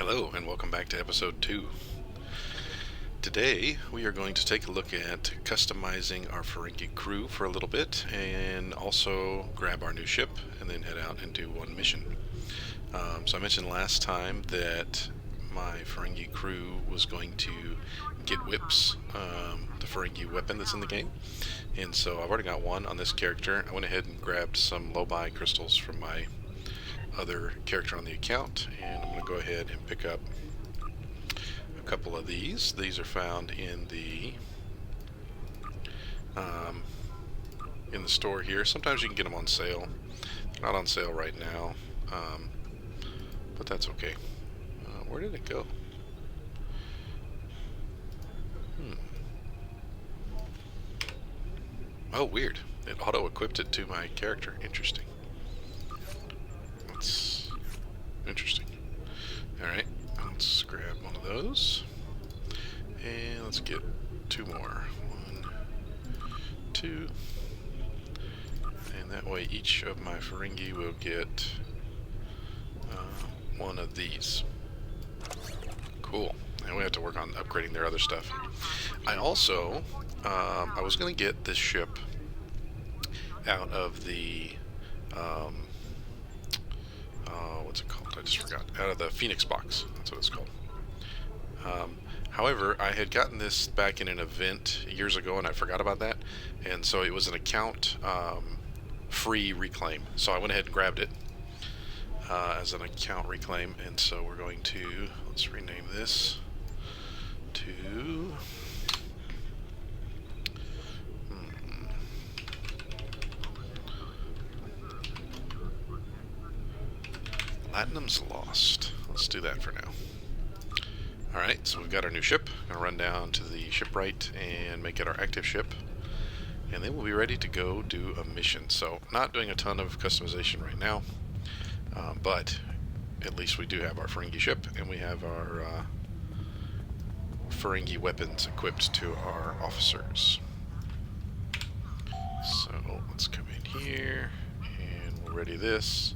Hello, and welcome back to episode 2. Today, we are going to take a look at customizing our Ferengi crew for a little bit, and also grab our new ship, and then head out and do one mission. So I mentioned last time that my Ferengi crew was going to get whips, the Ferengi weapon that's in the game. And so I've already got one on this character. I went ahead and grabbed some low-buy crystals from my other character on the account, and I'm going to go ahead and pick up a couple of these. These are found in the store here. Sometimes you can get them on sale. They're not on sale right now, but that's okay. Where did it go? Oh, weird. It auto-equipped it to my character. Interesting. That's interesting. Alright, let's grab one of those. And let's get 2 more. 1, 2. And that way each of my Ferengi will get one of these. Cool. And we have to work on upgrading their other stuff. I also, I was going to get this ship out of the, what's it called? I just forgot. Out of the Phoenix box. That's what it's called. However, I had gotten this back in an event years ago, and I forgot about that. And so it was an account free reclaim. So I went ahead and grabbed it as an account reclaim. And so we're going to, let's rename this to... Platinum's Lost. Let's do that for now. Alright, so we've got our new ship. Gonna run down to the shipwright and make it our active ship. And then we'll be ready to go do a mission. So, not doing a ton of customization right now, but at least we do have our Ferengi ship, and we have our Ferengi weapons equipped to our officers. So, let's come in here, and we'll ready this.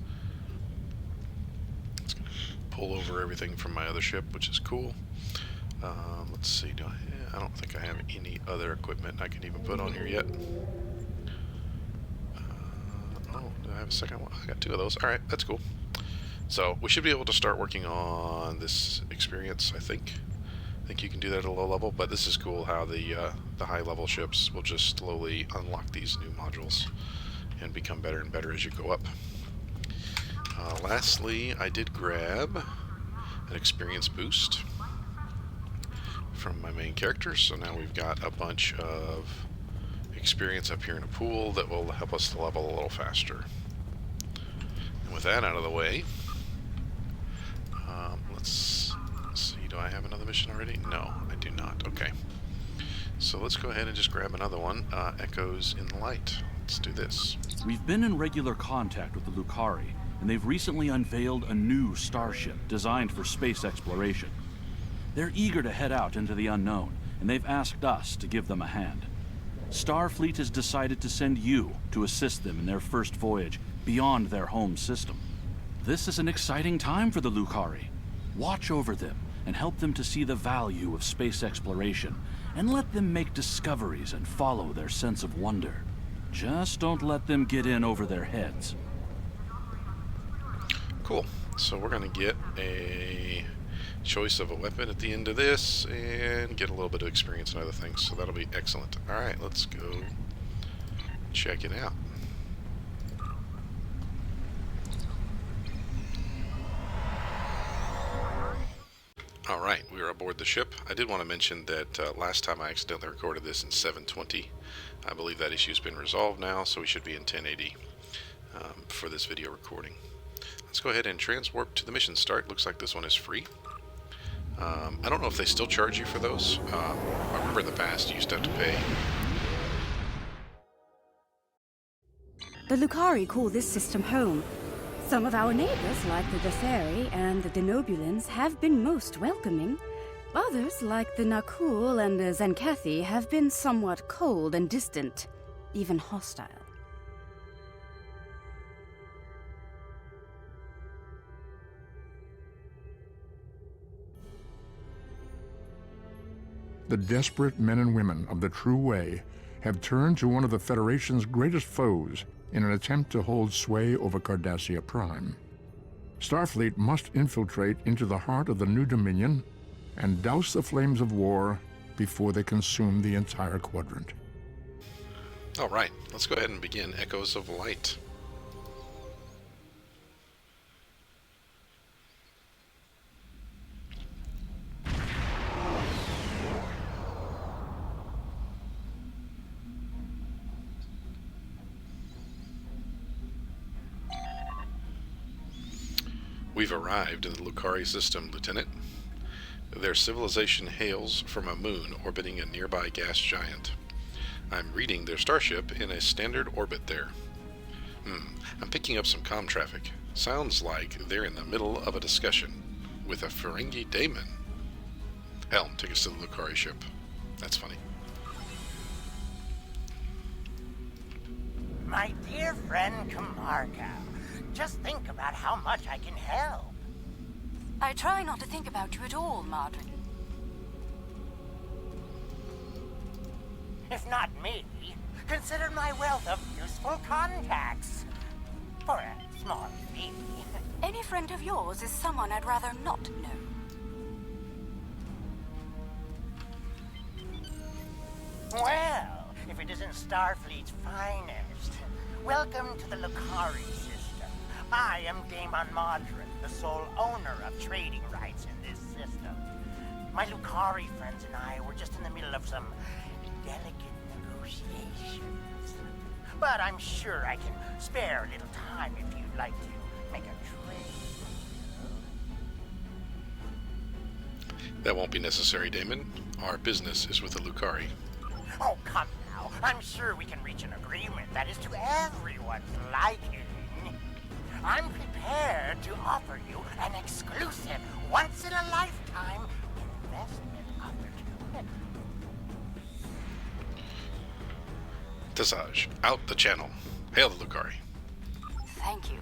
Pull over everything from my other ship, which is cool. Let's see, I don't think I have any other equipment I can even put on here yet. Oh, do I have a second one? I got 2 of those. Alright, that's cool. So, we should be able to start working on this experience, I think. I think you can do that at a low level, but this is cool how the high level ships will just slowly unlock these new modules and become better and better as you go up. Lastly, I did grab an experience boost from my main character, so now we've got a bunch of experience up here in a pool that will help us to level a little faster. And with that out of the way, let's see, do I have another mission already? No, I do not. Okay. So let's go ahead and just grab another one, Echoes in the Light. Let's do this. We've been in regular contact with the Lucari, and they've recently unveiled a new starship designed for space exploration. They're eager to head out into the unknown, and they've asked us to give them a hand. Starfleet has decided to send you to assist them in their first voyage beyond their home system. This is an exciting time for the Lucari. Watch over them and help them to see the value of space exploration, and let them make discoveries and follow their sense of wonder. Just don't let them get in over their heads. Cool. So we're going to get a choice of a weapon at the end of this and get a little bit of experience and other things. So that'll be excellent. Alright, let's go check it out. Alright, we are aboard the ship. I did want to mention that last time I accidentally recorded this in 720. I believe that issue's been resolved now, so we should be in 1080 for this video recording. Let's go ahead and transwarp to the mission start. Looks like this one is free. I don't know if they still charge you for those. I remember in the past you used to have to pay. The Lucari call this system home. Some of our neighbors, like the Deferi and the Denobulans, have been most welcoming. Others, like the Nakul and the Zenkathi, have been somewhat cold and distant, even hostile. the desperate men and women of the True Way have turned to one of the Federation's greatest foes in an attempt to hold sway over Cardassia Prime. Starfleet must infiltrate into the heart of the New Dominion and douse the flames of war before they consume the entire quadrant. All right, let's go ahead and begin Echoes of Light. We've arrived in the Lucari system, Lieutenant. Their civilization hails from a moon orbiting a nearby gas giant. I'm reading their starship in a standard orbit there. I'm picking up some comm traffic. Sounds like they're in the middle of a discussion with a Ferengi daemon. Helm, take us to the Lucari ship. That's funny. My dear friend Kamarka, just think about how much I can help. I try not to think about you at all, Margaret. If not me, consider my wealth of useful contacts. For a small fee. Any friend of yours is someone I'd rather not know. Well, if it isn't Starfleet's finest, welcome to the Lucari system. I am Daemon Modron, the sole owner of trading rights in this system. My Lucari friends and I were just in the middle of some delicate negotiations. But I'm sure I can spare a little time if you'd like to make a trade. That won't be necessary, Daemon. Our business is with the Lucari. Oh, come now. I'm sure we can reach an agreement that is to everyone's liking. I'm prepared to offer you an exclusive, once-in-a-lifetime investment opportunity. Tazaj, out the channel. Hail the Lucari. Thank you.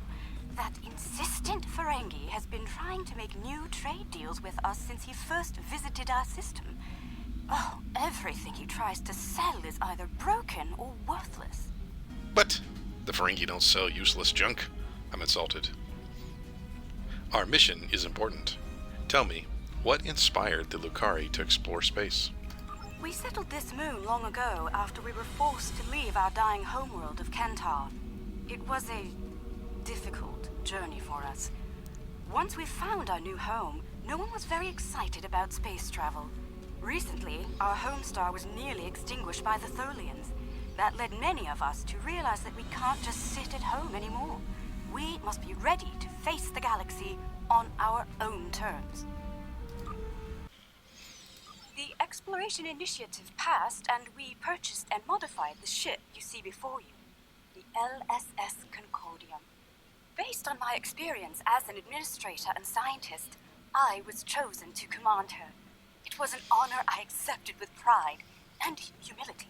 That insistent Ferengi has been trying to make new trade deals with us since he first visited our system. Oh, everything he tries to sell is either broken or worthless. But the Ferengi don't sell useless junk. I'm insulted. Our mission is important. Tell me, what inspired the Lucari to explore space? We settled this moon long ago after we were forced to leave our dying homeworld of Kentar. It was a difficult journey for us. Once we found our new home, no one was very excited about space travel. Recently, our home star was nearly extinguished by the Tholians. That led many of us to realize that we can't just sit at home anymore. We must be ready to face the galaxy on our own terms. The Exploration Initiative passed, and we purchased and modified the ship you see before you, the LSS Concordium. Based on my experience as an administrator and scientist, I was chosen to command her. It was an honor I accepted with pride and humility.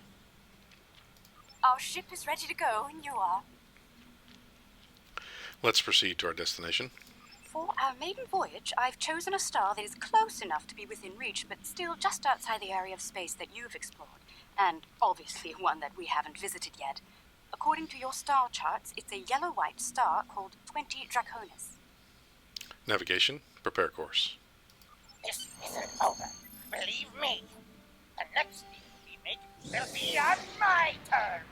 Our ship is ready to go, and you are. Let's proceed to our destination. For our maiden voyage, I've chosen a star that is close enough to be within reach, but still just outside the area of space that you've explored, and obviously one that we haven't visited yet. According to your star charts, it's a yellow-white star called 20 Draconis. Navigation, prepare course. This isn't over. Believe me, the next deal we make will be on my terms.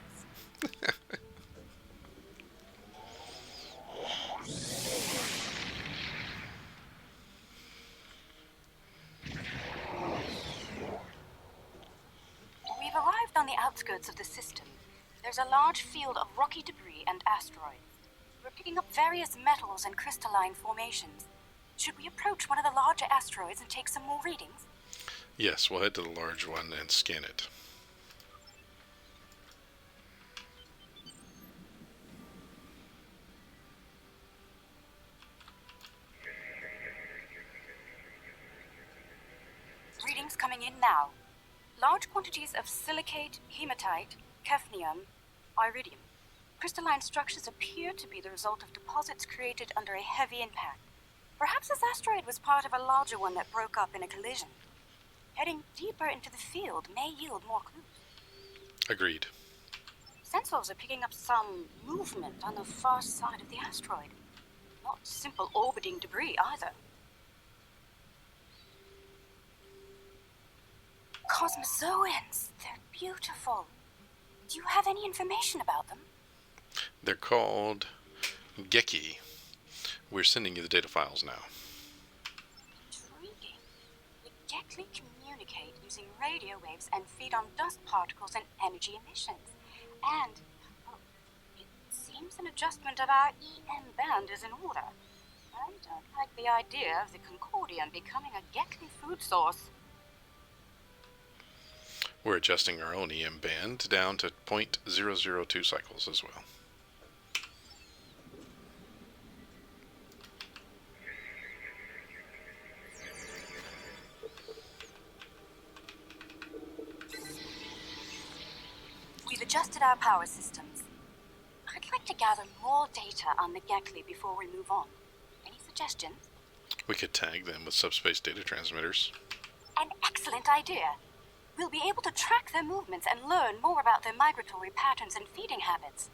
We've arrived on the outskirts of the system. There's a large field of rocky debris and asteroids. We're picking up various metals and crystalline formations. Should we approach one of the larger asteroids and take some more readings? Yes, we'll head to the large one and scan it. Readings coming in now. Large quantities of silicate, hematite, cadmium, iridium. Crystalline structures appear to be the result of deposits created under a heavy impact. Perhaps this asteroid was part of a larger one that broke up in a collision. Heading deeper into the field may yield more clues. Agreed. Sensors are picking up some movement on the far side of the asteroid. Not simple orbiting debris either. Cosmozoans. They're beautiful. Do you have any information about them? They're called Geki. We're sending you the data files now. Intriguing. The Gekli communicate using radio waves and feed on dust particles and energy emissions. And, well, it seems an adjustment of our EM band is in order. I don't like the idea of the Concordium becoming a Gekli food source. We're adjusting our own EM band down to 0.002 cycles as well. We've adjusted our power systems. I'd like to gather more data on the Gekli before we move on. Any suggestions? We could tag them with subspace data transmitters. An excellent idea. We'll be able to track their movements and learn more about their migratory patterns and feeding habits.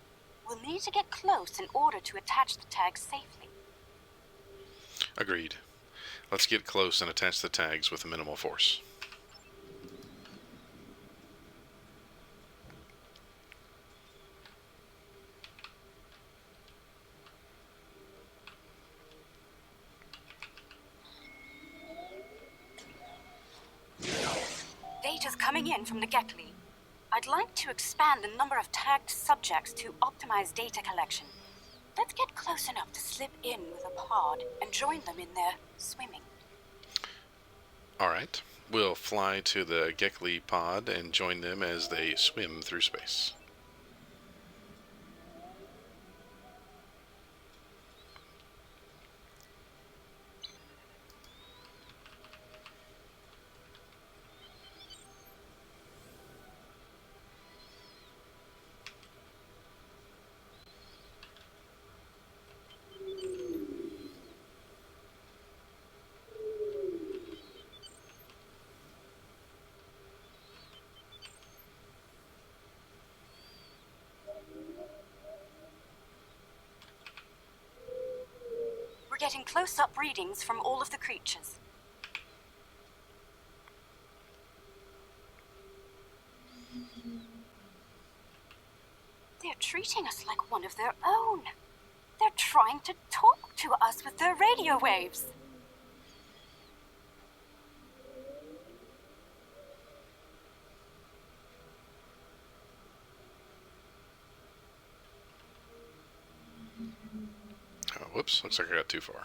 We'll need to get close in order to attach the tags safely. Agreed. Let's get close and attach the tags with minimal force. Data's coming in from the Gekli. I'd like to expand the number of tagged subjects to optimize data collection. Let's get close enough to slip in with a pod and join them in their swimming. Alright. We'll fly to the Gekli pod and join them as they swim through space. We're getting close-up readings from all of the creatures. They're treating us like one of their own. They're trying to talk to us with their radio waves. Oh, whoops. Looks like I got too far.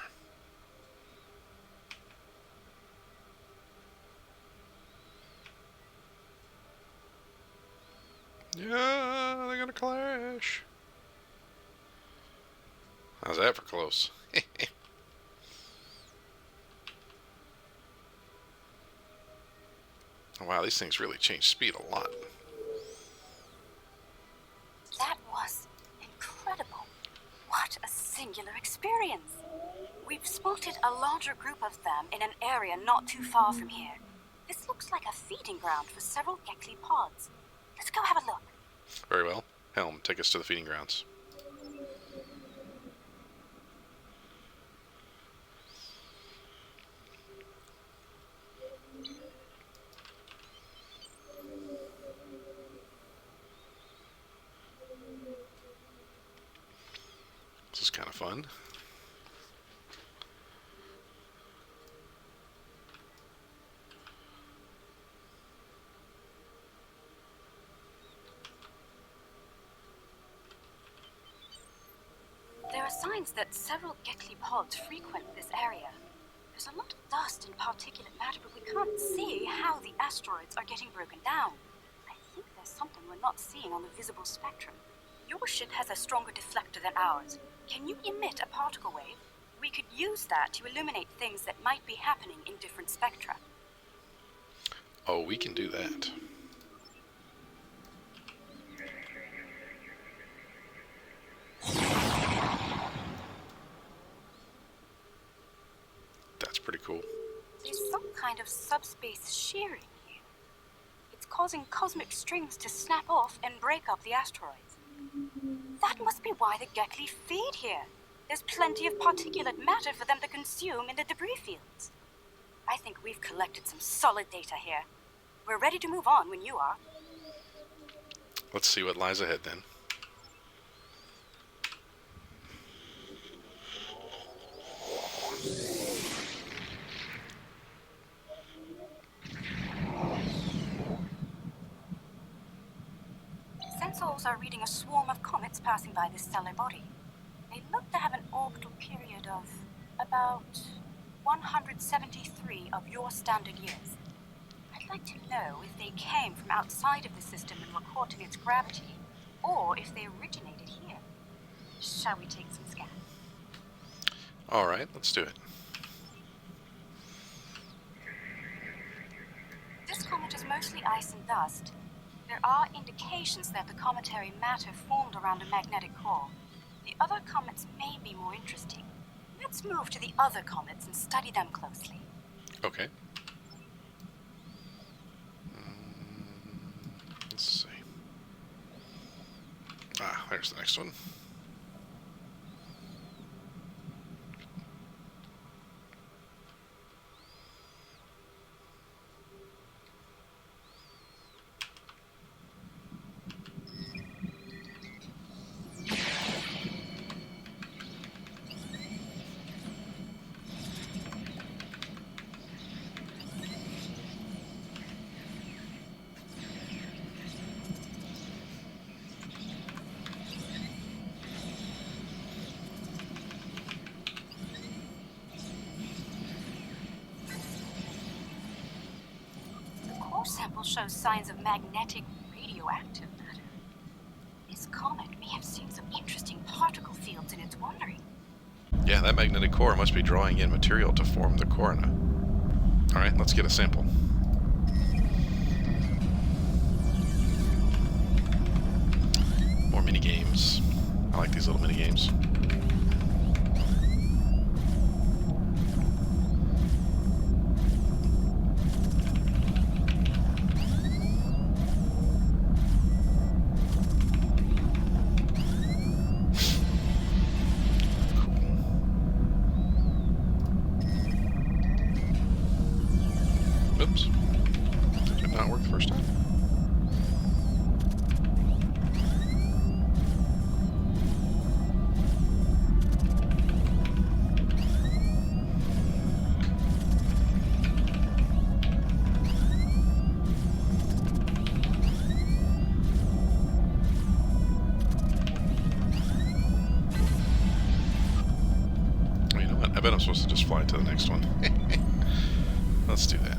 Yeah, they're gonna clash. How's that for close? Wow, these things really change speed a lot. That was incredible. What a singular experience. We've spotted a larger group of them in an area not too far from here. This looks like a feeding ground for several Gekli pods. Let's go have a look. Very well. Helm, take us to the feeding grounds. This is kind of fun. There are signs that several Gekli pods frequent this area. There's a lot of dust and particulate matter, but we can't see how the asteroids are getting broken down. I think there's something we're not seeing on the visible spectrum. Your ship has a stronger deflector than ours. Can you emit a particle wave? We could use that to illuminate things that might be happening in different spectra. Oh, we can do that. That's pretty cool. There's some kind of subspace shearing here. It's causing cosmic strings to snap off and break up the asteroids. That must be why the Gekli feed here. There's plenty of particulate matter for them to consume in the debris fields. I think we've collected some solid data here. We're ready to move on when you are. Let's see what lies ahead then. Sensors are reading a swarm of comets passing by this stellar body. They look to have an orbital period of about 173 of your standard years. I'd like to know if they came from outside of the system and were caught in its gravity, or if they originated here. Shall we take some scans? Alright, let's do it. This comet is mostly ice and dust. There are indications that the cometary matter formed around a magnetic core. The other comets may be more interesting. Let's move to the other comets and study them closely. Okay. Let's see. Ah, there's the next one. Sample shows signs of magnetic radioactive matter. This comet may have seen some interesting particle fields in its wandering. Yeah, that magnetic core must be drawing in material to form the corona. Alright, let's get a sample. More mini games. I like these little mini games. Oops. Did it not work the first time? Well, you know what? I bet I'm supposed to just fly to the next one. Let's do that.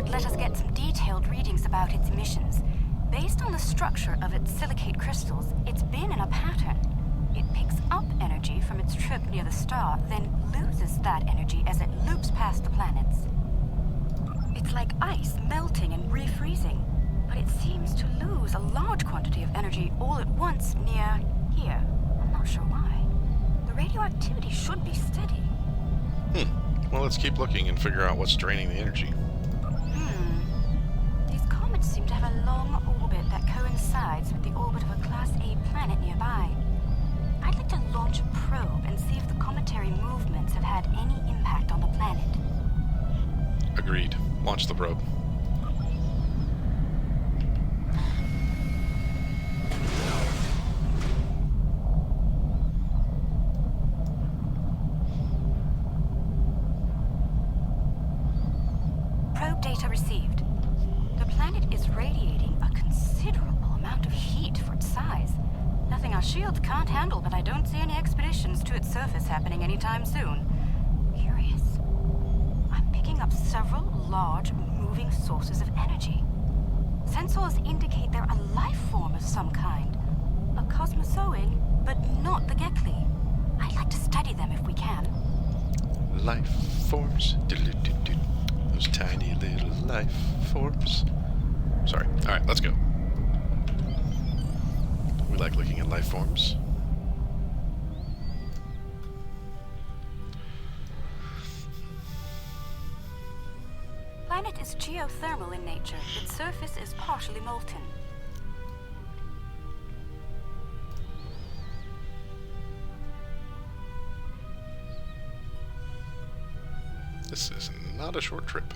Let us get some detailed readings about its emissions. Based on the structure of its silicate crystals, it's been in a pattern. It picks up energy from its trip near the star, then loses that energy as it loops past the planets. It's like ice melting and refreezing, but it seems to lose a large quantity of energy all at once near here. I'm not sure why. The radioactivity should be steady. Well, let's keep looking and figure out what's draining the energy. These comets seem to have a long orbit that coincides with the orbit of a Class A planet nearby. I'd like to launch a probe and see if the cometary movements have had any impact on the planet. Agreed. Launch the probe. Probe data received. The planet is radiating a considerable amount of heat for its size. Nothing our shields can't handle, but I don't see any expeditions to its surface happening anytime soon. Curious. I'm picking picking up several large, moving sources of energy. Sensors indicate they're a life form of some kind. A cosmozoan, but not the Gekli. I'd like to study them if we can. Life forms. Those tiny little life forms. Sorry. Alright, let's go. We like looking at life forms. Planet is geothermal in nature. Its surface is partially molten. This is not a short trip.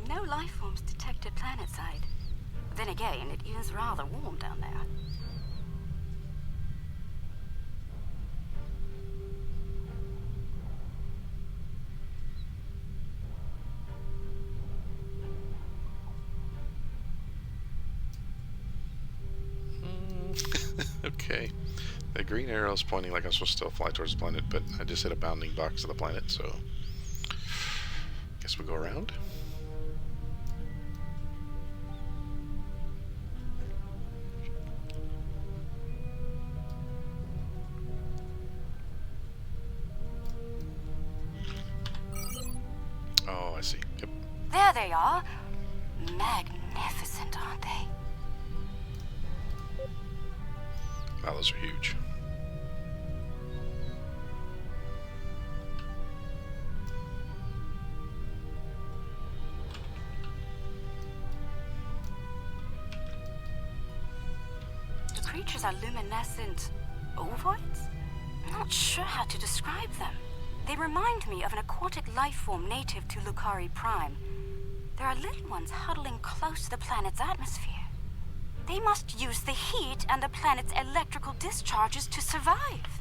No life forms detected planetside. Then again, it is rather warm down there. Okay. The green arrow is pointing like I'm supposed to still fly towards the planet, but I just hit a bounding box of the planet, so guess we go around. Oh, I see. Yep. There they are. Magnificent, aren't they? Wow, those are huge. The creatures are luminescent ovoids? Not sure how to describe them. They remind me of an aquatic life form native to Lucari Prime. There are little ones huddling close to the planet's atmosphere. They must use the heat and the planet's electrical discharges to survive.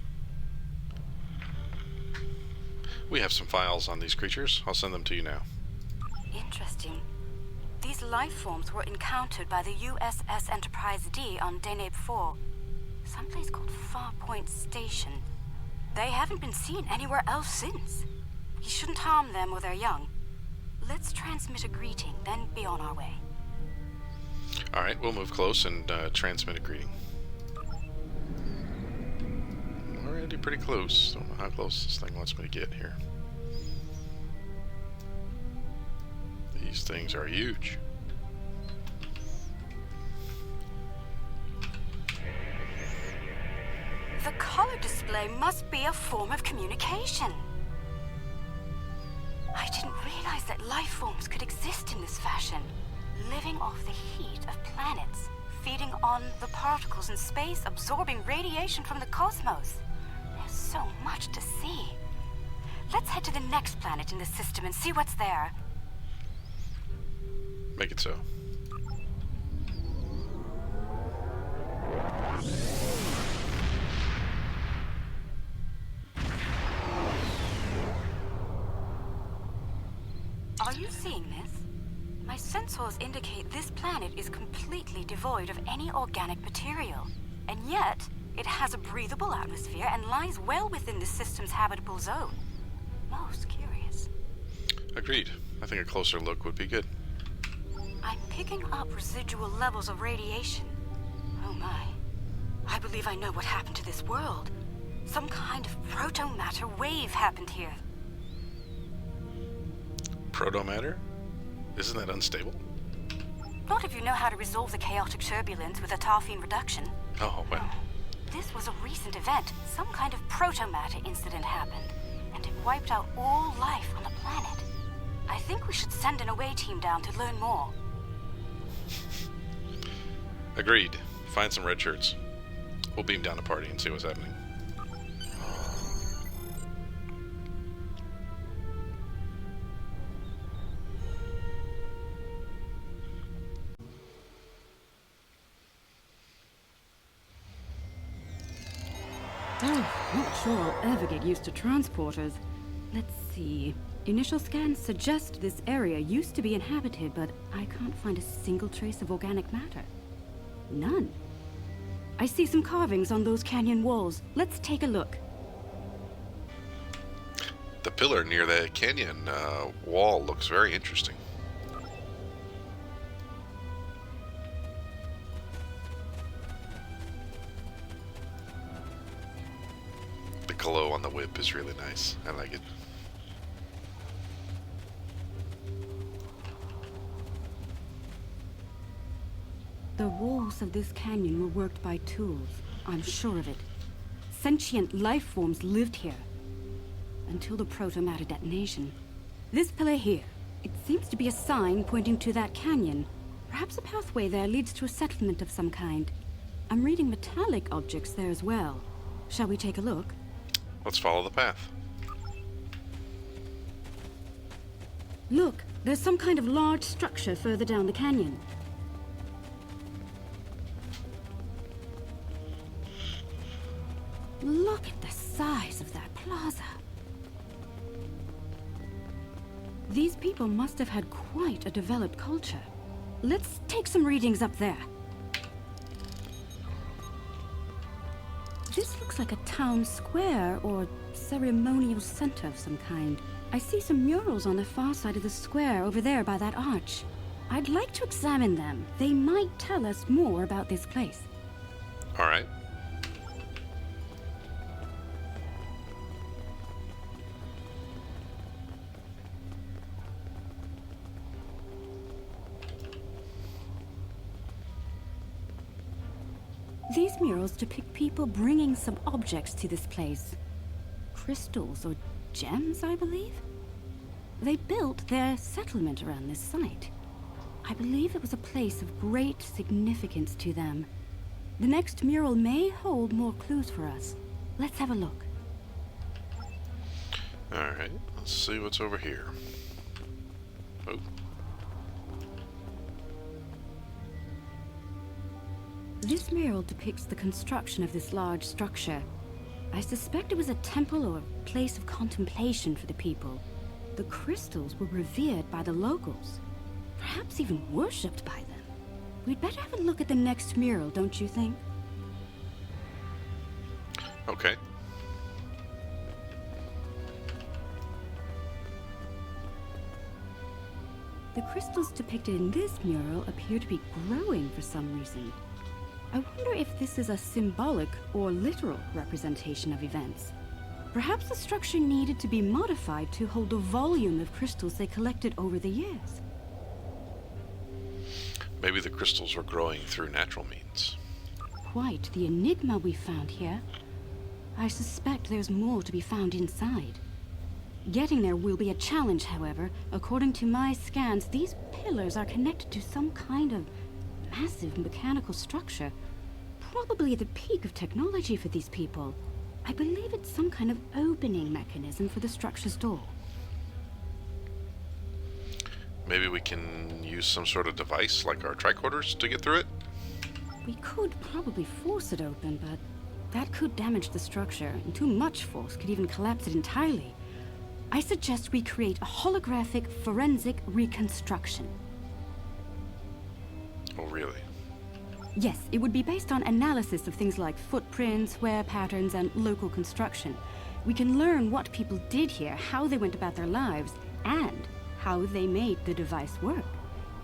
We have some files on these creatures. I'll send them to you now. Interesting. These life forms were encountered by the USS Enterprise D on Deneb 4, someplace called Farpoint Station. They haven't been seen anywhere else since. You shouldn't harm them or their young. Let's transmit a greeting, then be on our way. Alright, we'll move close and transmit a greeting. Already pretty close. Don't know how close this thing wants me to get here. These things are huge. The color display must be a form of communication. I didn't realize that life forms could exist in this fashion, living off the heat of planets, feeding on the particles in space, absorbing radiation from the cosmos. There's so much to see. Let's head to the next planet in the system and see what's there. Make it so. Are you seeing this? My sensors indicate this planet is completely devoid of any organic material. And yet, it has a breathable atmosphere and lies well within the system's habitable zone. Most curious. Agreed. I think a closer look would be good. I'm picking up residual levels of radiation. Oh my. I believe I know what happened to this world. Some kind of proto-matter wave happened here. Proto-matter? Isn't that unstable? Not if you know how to resolve the chaotic turbulence with a tarfine reduction. Oh, well. This was a recent event. Some kind of proto-matter incident happened, and it wiped out all life on the planet. I think we should send an away team down to learn more. Agreed. Find some red shirts. We'll beam down the party and see what's happening. Not sure I'll ever get used to transporters. Let's see. Initial scans suggest this area used to be inhabited, but I can't find a single trace of organic matter. None. I see some carvings on those canyon walls. Let's take a look. The pillar near the canyon wall looks very interesting. The glow on the whip is really nice. I like it. The walls of this canyon were worked by tools. I'm sure of it. Sentient life forms lived here. Until the proto-matter detonation. This pillar here, it seems to be a sign pointing to that canyon. Perhaps a pathway there leads to a settlement of some kind. I'm reading metallic objects there as well. Shall we take a look? Let's follow the path. Look, there's some kind of large structure further down the canyon. Look at the size of that plaza. These people must have had quite a developed culture. Let's take some readings up there. This looks like a town square or ceremonial center of some kind. I see some murals on the far side of the square over there by that arch. I'd like to examine them. They might tell us more about this place. All right. These murals depict people bringing some objects to this place. Crystals or gems, I believe? They built their settlement around this site. I believe it was a place of great significance to them. The next mural may hold more clues for us. Let's have a look. Alright, let's see what's over here. Oh. This mural depicts the construction of this large structure. I suspect it was a temple or a place of contemplation for the people. The crystals were revered by the locals, perhaps even worshipped by them. We'd better have a look at the next mural, don't you think? Okay. The crystals depicted in this mural appear to be growing for some reason. I wonder if this is a symbolic or literal representation of events. Perhaps the structure needed to be modified to hold the volume of crystals they collected over the years. Maybe the crystals were growing through natural means. Quite the enigma we found here. I suspect there's more to be found inside. Getting there will be a challenge, however. According to my scans, these pillars are connected to some kind of massive mechanical structure. Probably the peak of technology for these people. I believe it's some kind of opening mechanism for the structure's door. Maybe we can use some sort of device like our tricorders to get through it? We could probably force it open, but that could damage the structure, and too much force could even collapse it entirely. I suggest we create a holographic forensic reconstruction. Oh, really? Yes, it would be based on analysis of things like footprints, wear patterns, and local construction. We can learn what people did here, how they went about their lives, and how they made the device work.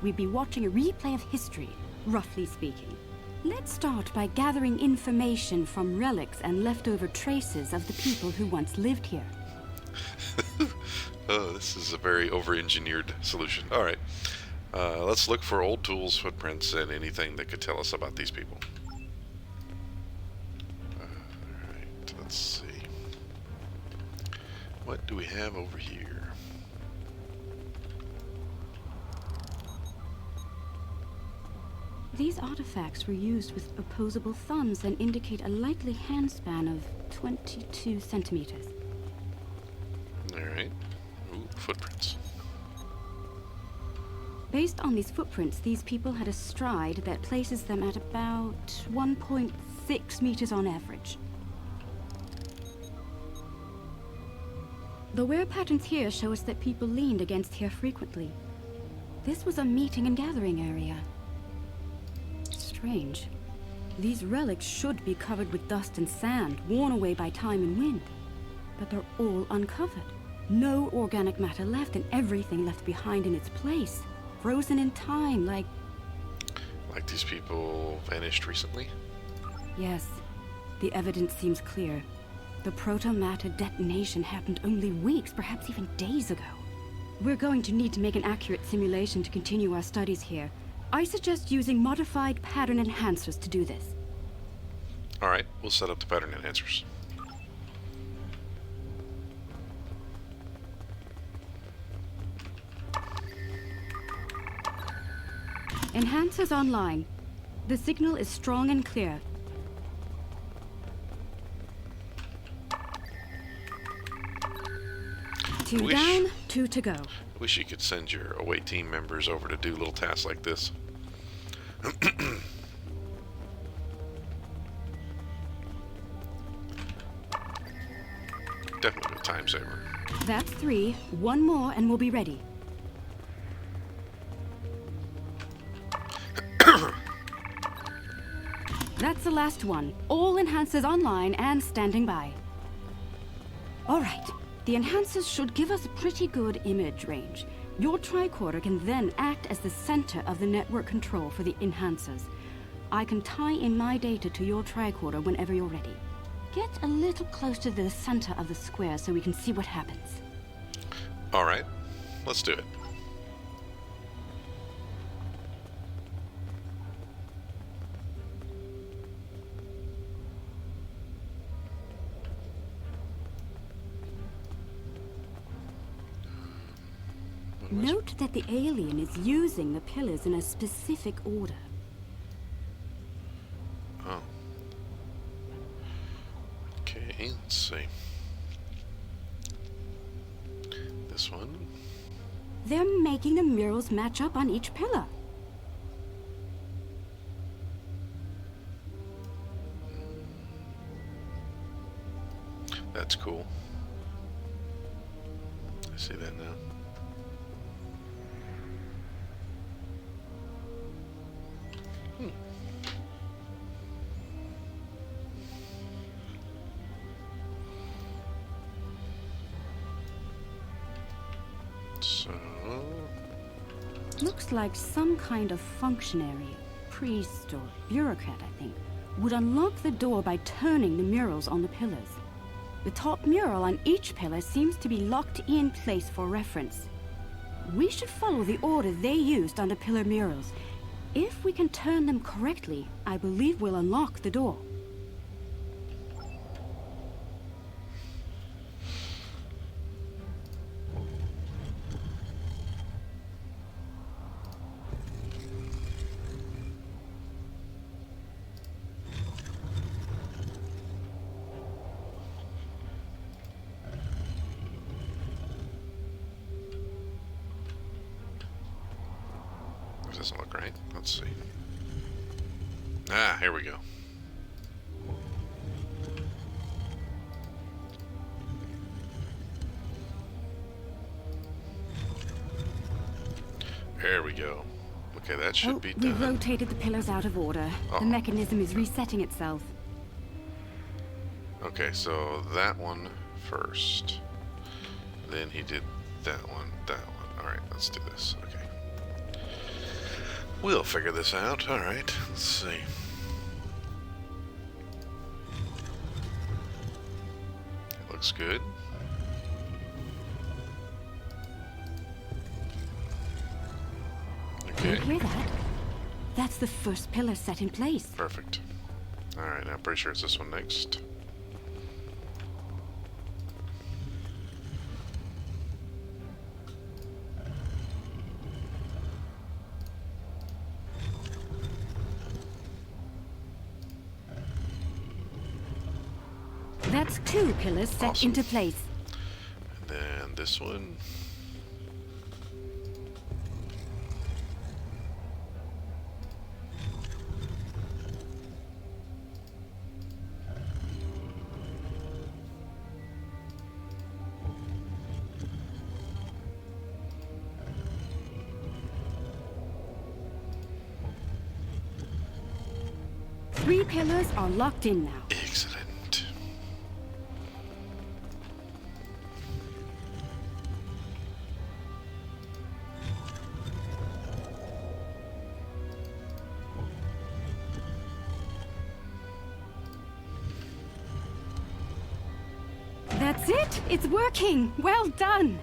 We'd be watching a replay of history, roughly speaking. Let's start by gathering information from relics and leftover traces of the people who once lived here. Oh, this is a very over-engineered solution. All right. Let's look for old tools, footprints, and anything that could tell us about these people. Alright, let's see. What do we have over here? These artifacts were used with opposable thumbs and indicate a likely handspan of 22 centimeters. Alright. Ooh, footprints. Based on these footprints, these people had a stride that places them at about 1.6 meters on average. The wear patterns here show us that people leaned against here frequently. This was a meeting and gathering area. Strange. These relics should be covered with dust and sand, worn away by time and wind. But they're all uncovered. No organic matter left, and everything left behind in its place. Frozen in time, like... Like these people vanished recently? Yes. The evidence seems clear. The proto-matter detonation happened only weeks, perhaps even days ago. We're going to need to make an accurate simulation to continue our studies here. I suggest using modified pattern enhancers to do this. Alright, we'll set up the pattern enhancers. Enhancers online. The signal is strong and clear. Two down, 2 to go. Wish you could send your away team members over to do little tasks like this. Definitely a time saver. That's 3. 1 more and we'll be ready. That's the last one. All enhancers online and standing by. Alright. The enhancers should give us a pretty good image range. Your tricorder can then act as the center of the network control for the enhancers. I can tie in my data to your tricorder whenever you're ready. Get a little close to the center of the square so we can see what happens. Alright, let's do it. Note that the alien is using the pillars in a specific order. Oh. Okay, let's see. This one. They're making the murals match up on each pillar. That's cool. I see that now. So... Looks like some kind of functionary, priest or bureaucrat, I think, would unlock the door by turning the murals on the pillars. The top mural on each pillar seems to be locked in place for reference. We should follow the order they used on the pillar murals. If we can turn them correctly, I believe we'll unlock the door. Doesn't look right. Let's see. Ah, here we go. There we go. Okay, that should be We done. rotated the pillars out of order. The mechanism is resetting itself. Okay, so that one first. Then he did that one, that one. Alright, let's do this. Okay. We'll figure this out. Alright, let's see. It looks good. Can you Okay, hear that? That's the first pillar set in place. perfect. Alright, I'm pretty sure it's this one next. That's 2 pillars set Awesome. into place. And then this one. 3 pillars are locked in now. Excellent. That's it! It's working! Well done!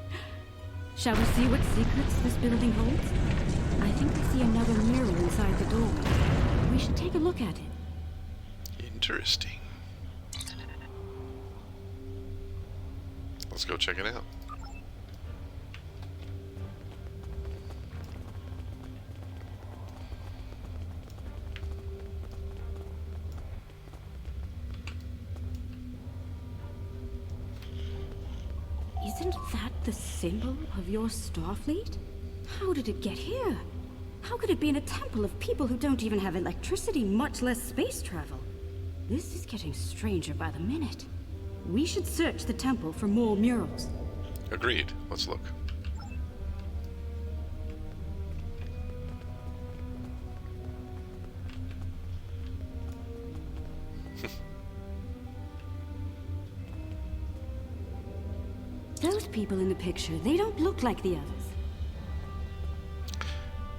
Shall we see what secrets this building holds? I think I see another mirror inside the doorway. We should take a look at it. Interesting. Let's go check it out. Isn't that the symbol of your Starfleet? How did it get here? How could it be in a temple of people who don't even have electricity, much less space travel? This is getting stranger by the minute. We should search the temple for more murals. Agreed. Let's look. Those people in the picture, they don't look like the others.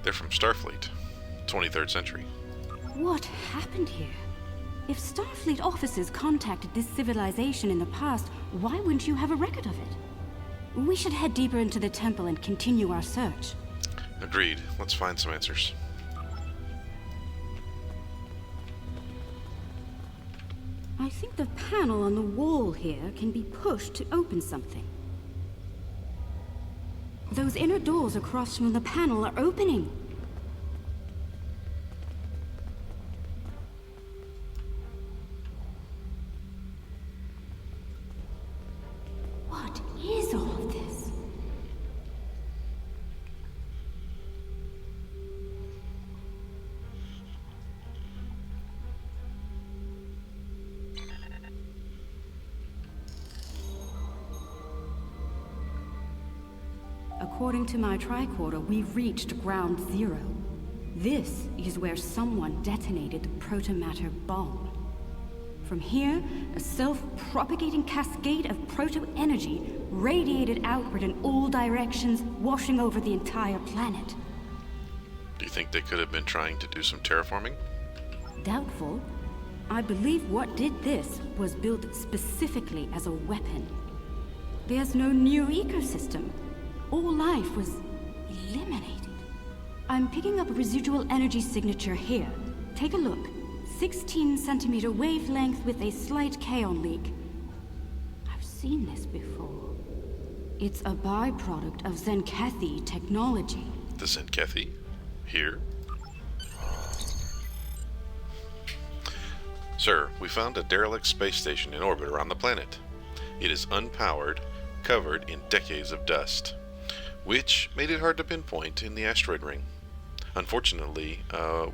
They're from Starfleet, 23rd century. What happened here? If Starfleet officers contacted this civilization in the past, why wouldn't you have a record of it? We should head deeper into the temple and continue our search. Agreed. Let's find some answers. I think the panel on the wall here can be pushed to open something. Those inner doors across from the panel are opening. What is all of this? According to my tricorder, we've reached ground zero. This is where someone detonated the protomatter bomb. From here, a self-propagating cascade of proto-energy radiated outward in all directions, washing over the entire planet. Do you think they could have been trying to do some terraforming? Doubtful. I believe what did this was built specifically as a weapon. There's no new ecosystem. All life was eliminated. I'm picking up a residual energy signature here. Take a look. 16 centimeter wavelength with a slight kaon leak. I've seen this before. It's a byproduct of Zenkethi technology. The Zenkethi? Here? Sir, we found a derelict space station in orbit around the planet. It is unpowered, covered in decades of dust, which made it hard to pinpoint in the asteroid ring. Unfortunately,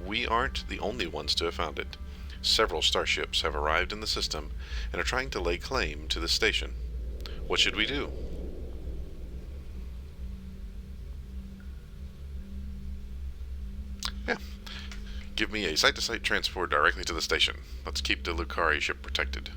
we aren't the only ones to have found it. Several starships have arrived in the system and are trying to lay claim to the station. What should we do? Yeah. Give me a site-to-site transport directly to the station. Let's keep the Lucari ship protected.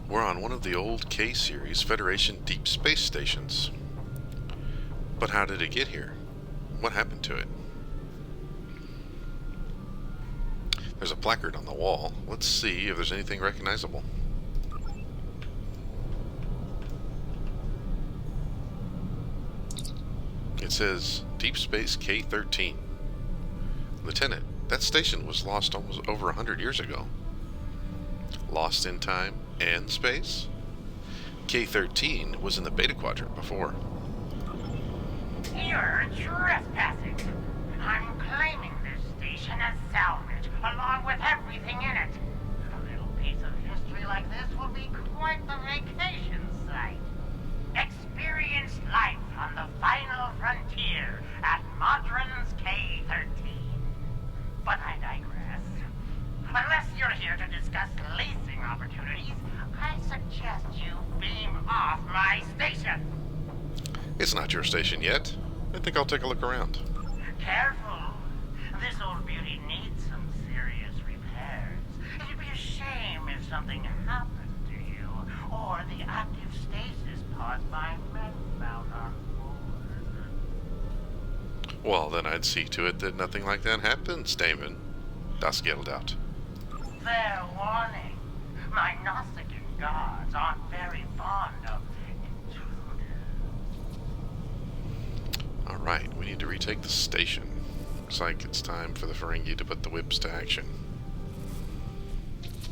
We're on one of the old K-series Federation deep space stations. But how did it get here? What happened to it? There's a placard on the wall. Let's see if there's anything recognizable. It says Deep Space K-13. Lieutenant, that station was lost almost over 100 years ago. Lost in time and space? K-13 was in the Beta Quadrant before. You're trespassing. I'm claiming this station as salvage, along with everything in it. A little piece of history like this will be quite the vacation site. Experience experienced life on the final frontier at Modron's K13. But I digress. Unless you're here to discuss leasing opportunities, I suggest you beam off my station. It's not your station yet. I think I'll take a look around. Careful. This old beauty needs some serious repairs. It'd be a shame if something happened to you, or the active stasis pod my men found on board. Well, then I'd see to it that nothing like that happens, Damon. Das Geld out. Fair warning. My Nausicaan gods aren't very fond of intruders. Alright, we need to retake the station. Looks like it's time for the Ferengi to put the whips to action.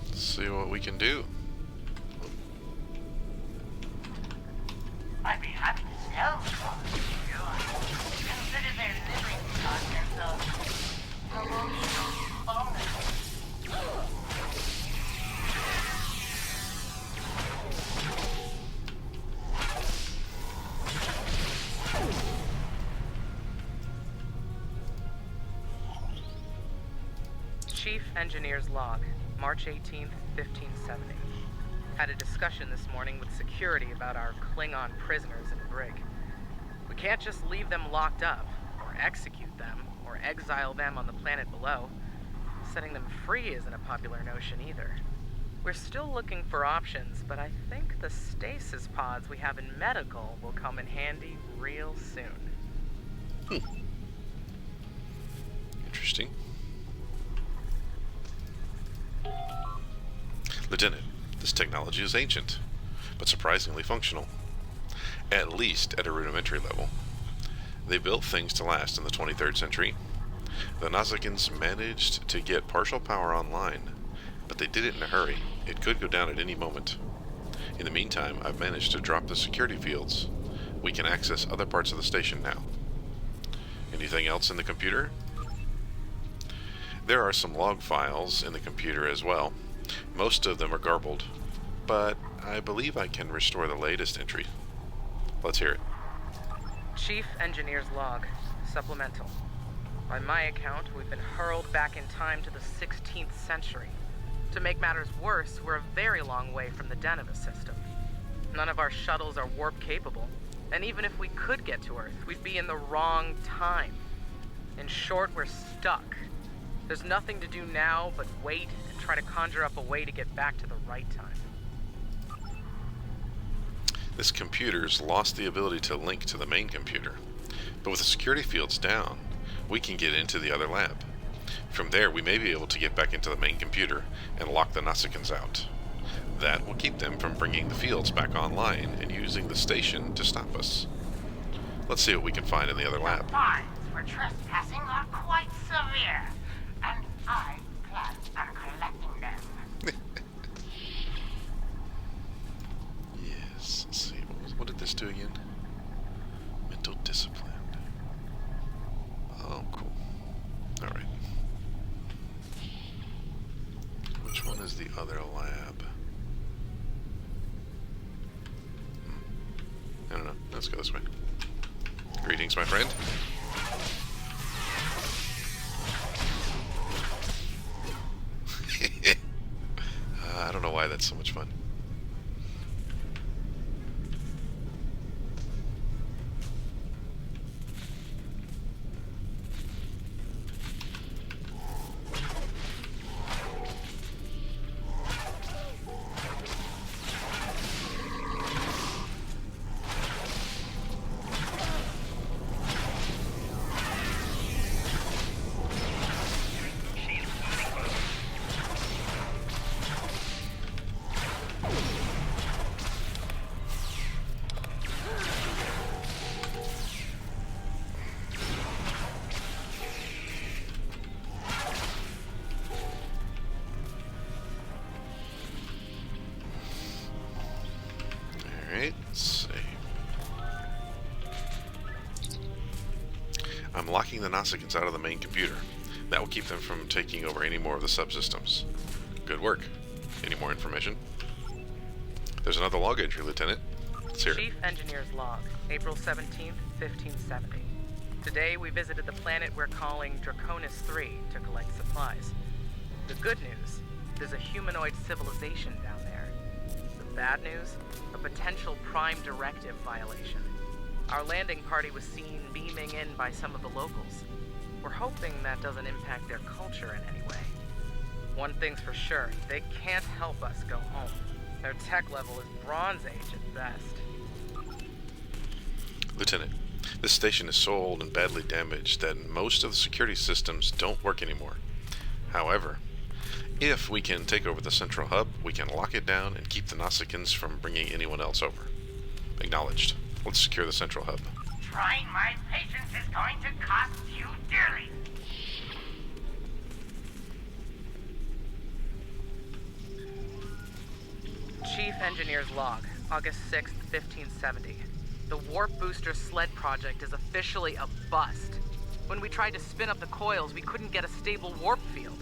Let's see what we can do. I'd be happy to sell them to you. Consider their living contents of promotional bonus. Chief Engineer's Log, March 18th, 1570. Had a discussion this morning with security about our Klingon prisoners in the brig. We can't just leave them locked up, or execute them, or exile them on the planet below. Setting them free isn't a popular notion either. We're still looking for options, but I think the stasis pods we have in medical will come in handy real soon. Interesting. Lieutenant, this technology is ancient, but surprisingly functional. At least at a rudimentary level. They built things to last in the 23rd century. The Nausicans managed to get partial power online, but they did it in a hurry. It could go down at any moment. In the meantime, I've managed to drop the security fields. We can access other parts of the station now. Anything else in the computer? There are some log files in the computer as well. Most of them are garbled, but I believe I can restore the latest entry. Let's hear it. Chief Engineer's Log, supplemental. By my account, we've been hurled back in time to the 16th century. To make matters worse, we're a very long way from the Deneva system. None of our shuttles are warp capable, and even if we could get to Earth, we'd be in the wrong time. In short, we're stuck. There's nothing to do now but wait and try to conjure up a way to get back to the right time. This computer's lost the ability to link to the main computer, but with the security fields down, we can get into the other lab. From there, we may be able to get back into the main computer and lock the Nausicans out. That will keep them from bringing the fields back online and using the station to stop us. Let's see what we can find in the other lab. Fines for trespassing are quite severe, and I plan on collecting them. Yes, let's see. What did this do again? Mental discipline. Oh, cool. Alright. Which one is the other lab? I don't know. Let's go this way. Greetings, my friend. I don't know why that's so much fun. Alright, let's see. I'm locking the Nausicans out of the main computer. That will keep them from taking over any more of the subsystems. Good work. Any more information? There's another log entry, Lieutenant. Let's hear it. Chief Engineer's Log, April 17th, 1570. Today we visited the planet we're calling Draconis 3 to collect supplies. The good news, there's a humanoid civilization down there. The bad news, a potential Prime Directive violation. Our landing party was seen beaming in by some of the locals. We're hoping that doesn't impact their culture in any way. One thing's for sure, they can't help us go home. Their tech level is Bronze Age at best. Lieutenant, this station is so old and badly damaged that most of the security systems don't work anymore. However, if we can take over the central hub, we can lock it down and keep the Nausicaans from bringing anyone else over. Acknowledged. Let's secure the central hub. Trying my patience is going to cost you dearly. Chief Engineer's Log, August 6th, 1570. The Warp Booster Sled project is officially a bust. When we tried to spin up the coils, we couldn't get a stable warp field.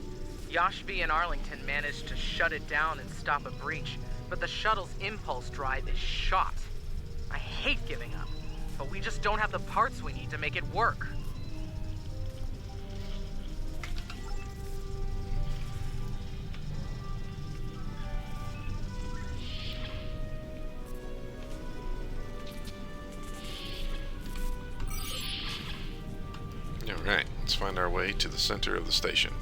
Yashby and Arlington managed to shut it down and stop a breach, but the shuttle's impulse drive is shot. I hate giving up, but we just don't have the parts we need to make it work. Alright, let's find our way to the center of the station.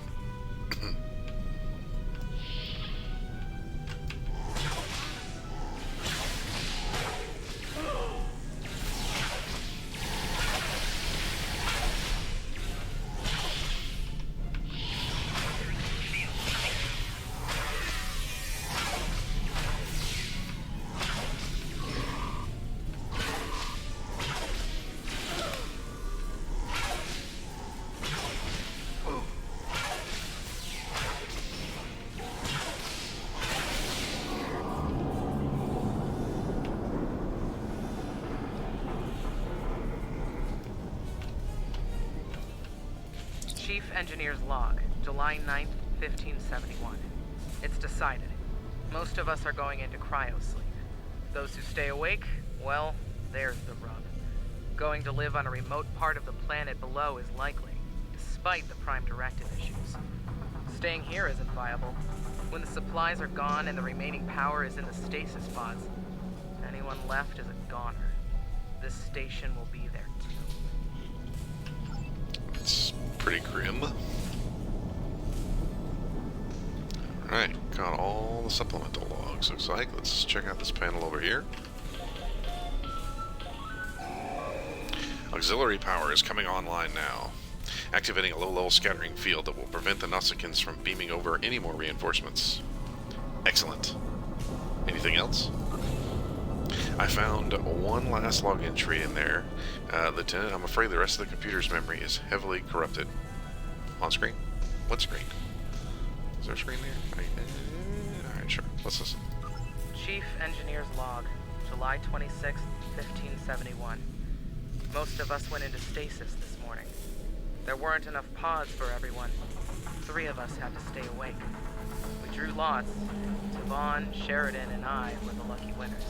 Chief Engineer's Log, July 9th, 1571. It's decided. Most of us are going into cryosleep. Those who stay awake, well, there's the rub. Going to live on a remote part of the planet below is likely, despite the Prime Directive issues. Staying here isn't viable. When the supplies are gone and the remaining power is in the stasis pods, anyone left is a goner. This station will be there too. It's pretty grim. Alright, got all the supplemental logs, looks like. Let's check out this panel over here. Auxiliary power is coming online now, activating a low-level scattering field that will prevent the Nausicaans from beaming over any more reinforcements. Excellent. Anything else? I found one last log entry in there. Lieutenant, I'm afraid the rest of the computer's memory is heavily corrupted. On screen? What screen? Is there a screen there? Alright, sure. Let's listen. Chief Engineer's Log, July 26th, 1571. Most of us went into stasis this morning. There weren't enough pods for everyone. 3 of us had to stay awake. We drew lots. Tavon, Sheridan, and I were the lucky winners.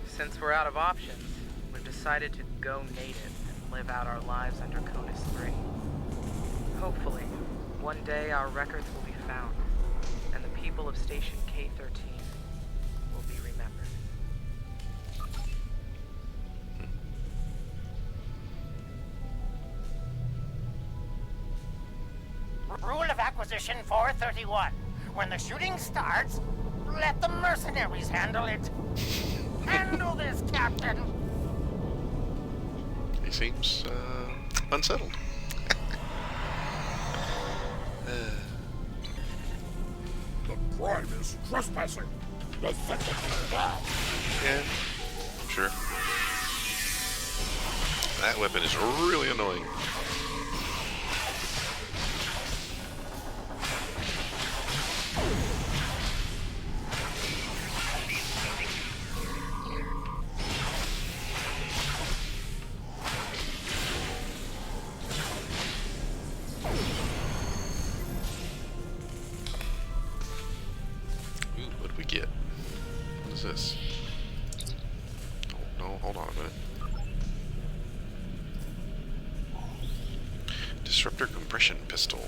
Since we're out of options, we've decided to go native and live out our lives under Conus 3. Hopefully, one day our records will be found, and the people of Station K-13 will be remembered. Rule of Acquisition 431. When the shooting starts, let the mercenaries handle it. Handle this, Captain. He seems unsettled. The crime is trespassing. The sentence is death. Yeah, sure. That weapon is really annoying. Ooh, what do we get? What is this? Disruptor compression pistol.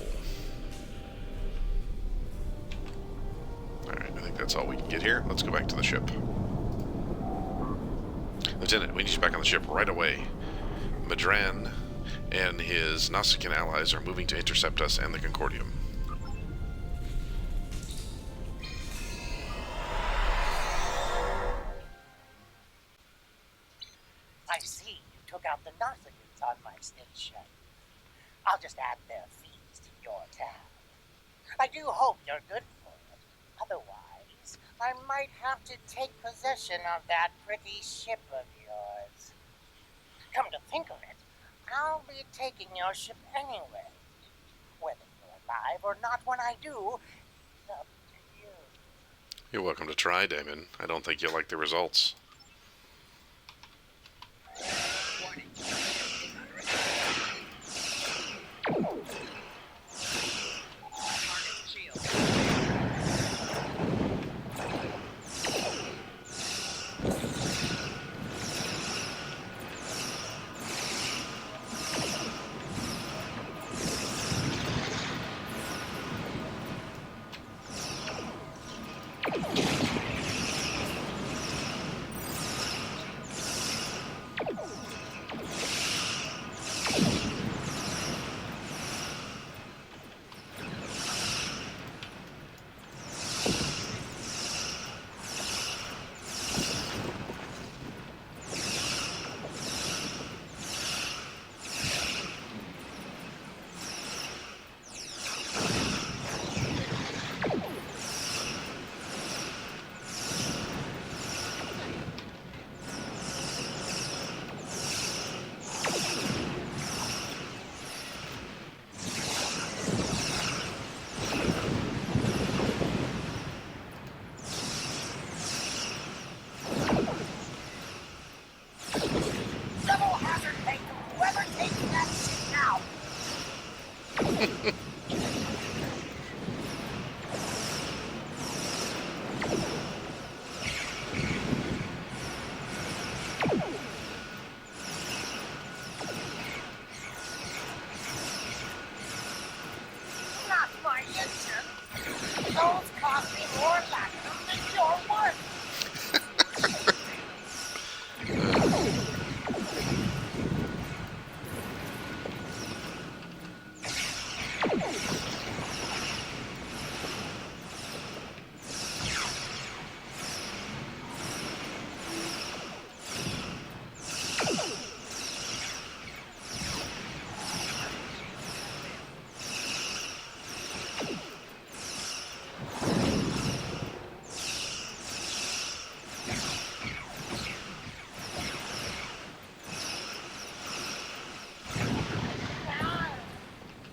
Alright, I think that's all we can get here. Let's go back to the ship. Lieutenant, we need you back on the ship right away. Madran and his Nausicaan allies are moving to intercept us and the Concordium. I see you took out the Nausicans on my station. I'll just add their fees to your tab. I do hope you're good for it. Otherwise, I might have to take possession of that pretty ship of yours. Come to think of it, I'll be taking your ship anyway. Whether you're alive or not when I do, it's up to you. You're welcome to try, Damon. I don't think you'll like the results. Double hazard pay to whoever takes that ship now! Not my engine! Those cost me more latinum than your worth!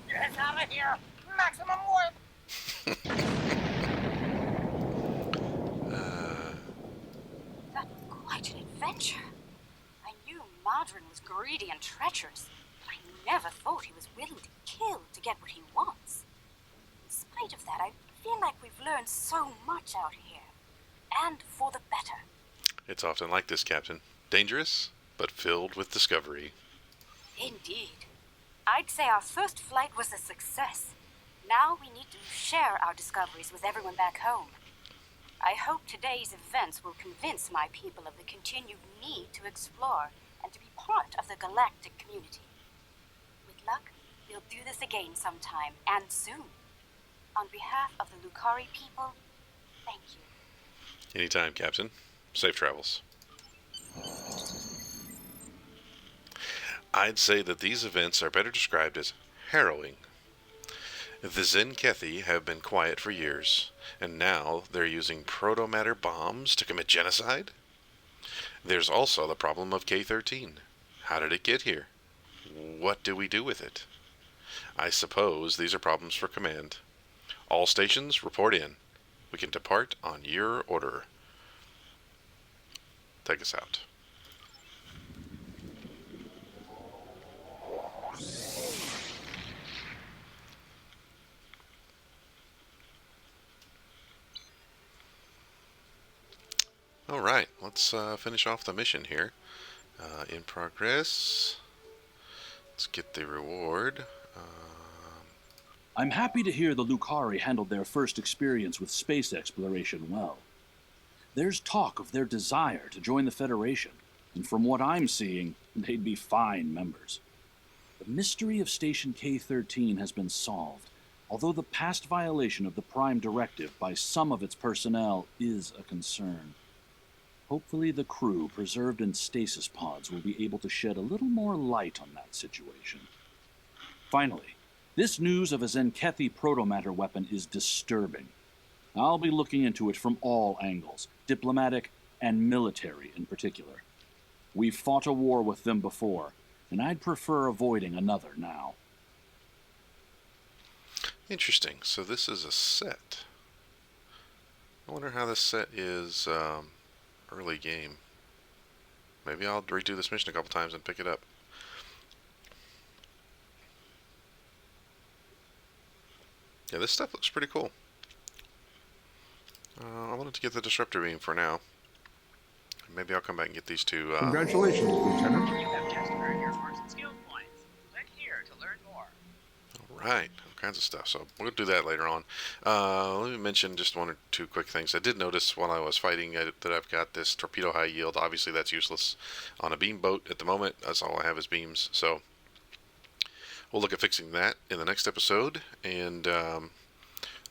Get out of here! Maximum worth! That was quite an adventure. I knew Modron was greedy and treacherous, but I never thought he was willing to kill to get what he wants. In spite of that, I feel like we've learned so much out here. And for the better. It's often like this, Captain. Dangerous, but filled with discovery. Indeed. I'd say our first flight was a success. Now we need to share our discoveries with everyone back home. I hope today's events will convince my people of the continued need to explore and to be part of the galactic community. With luck, we'll do this again sometime, and soon. On behalf of the Lucari people, thank you. Anytime, Captain. Safe travels. I'd say that these events are better described as harrowing. The Zenkethi have been quiet for years, and now they're using protomatter bombs to commit genocide? There's also the problem of K-13. How did it get here? What do we do with it? I suppose these are problems for command. All stations, report in. We can depart on your order. Take us out. Alright, let's finish off the mission here. In progress. Let's get the reward. I'm happy to hear the Lucari handled their first experience with space exploration well. There's talk of their desire to join the Federation, and from what I'm seeing, they'd be fine members. The mystery of Station K-13 has been solved, although the past violation of the Prime Directive by some of its personnel is a concern. Hopefully the crew preserved in stasis pods will be able to shed a little more light on that situation. Finally, this news of a Zenkethi protomatter weapon is disturbing. I'll be looking into it from all angles, diplomatic and military in particular. We've fought a war with them before, and I'd prefer avoiding another now. Interesting. So this is a set. I wonder how this set is early game. Maybe I'll redo this mission a couple times and pick it up. Yeah, this stuff looks pretty cool. I wanted to get the disruptor beam for now. Maybe I'll come back and get these two. Congratulations, Lieutenant. You have just earned your first skill points. Click here to learn more. Right, all kinds of stuff. So we'll do that later on. Let me mention just one or two quick things. I did notice while I was fighting that I've got this torpedo high yield. Obviously, that's useless on a beam boat at the moment. That's all I have is beams. So we'll look at fixing that in the next episode, and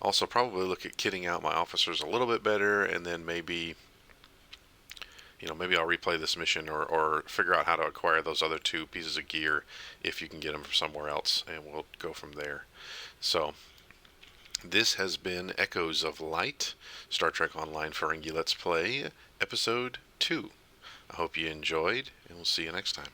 also probably look at kitting out my officers a little bit better, and then maybe maybe I'll replay this mission or figure out how to acquire those other two pieces of gear if you can get them from somewhere else, and we'll go from there. So this has been Echoes of Light, Star Trek Online Ferengi Let's Play, Episode 2. I hope you enjoyed, and we'll see you next time.